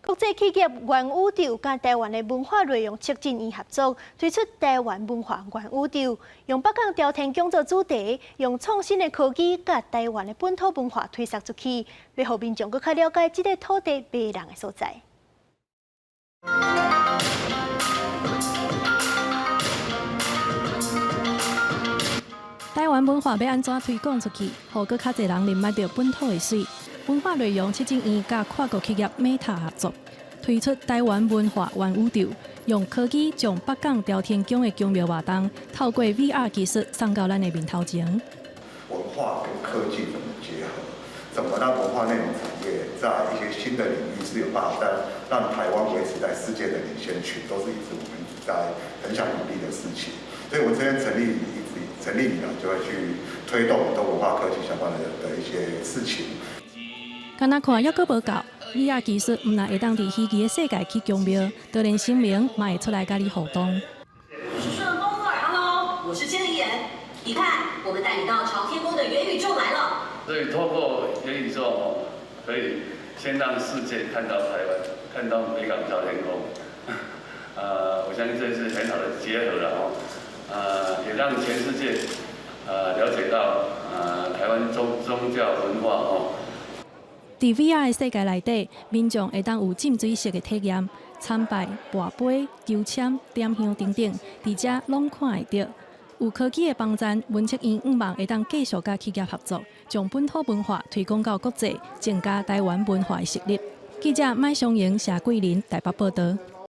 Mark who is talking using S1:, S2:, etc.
S1: 国际企业元宇宙甲台湾的文化内容促进院合作，推出台湾文化元宇宙，用北港朝天宫做主题，用创新的科技甲台湾的本土文化推送出去，要互民众更加了解这个土地迷人的所在。
S2: 台湾文化要安怎推广出去，互更较侪人认捌到本土的水？文化内容促进院甲跨国企业 Meta 合作，推出台湾文化元宇宙，用科技将北港朝天宫的宫庙活动，透过 VR 技术送到咱的面头前。
S3: 文化跟科技怎么结合？怎么让文化内容产业在一些新的领域是有办法让台湾维持在世界的领先群，都是一直我们在很想努力的事情。所以我这边成立以来，就会去推动很多文化科技相关的一些事情。
S2: 敢若看还阁无够 ，VR 技术唔但会当伫虚拟的世界去宫庙，就连神明嘛会出来甲你互动。
S4: 我是顺风耳 ，Hello， 我是千里眼。你看，我们带你到朝天宫的元宇宙来了。
S5: 所以透过元宇宙，可以先让世界看到台湾，看到北港朝天宫。我相信这是很好的结合了也让全世界了解到台湾宗教文化
S2: 在 VR 的世界内底，民众会当有浸水式的体验，参拜、跋杯、求签、点香等等，伫遮拢看会到。有科技的帮助，文策院希望会当继续甲企业合作，将本土文化推广到国际，增加台湾文化的实力。记者麦尚莹、谢桂林台北报道。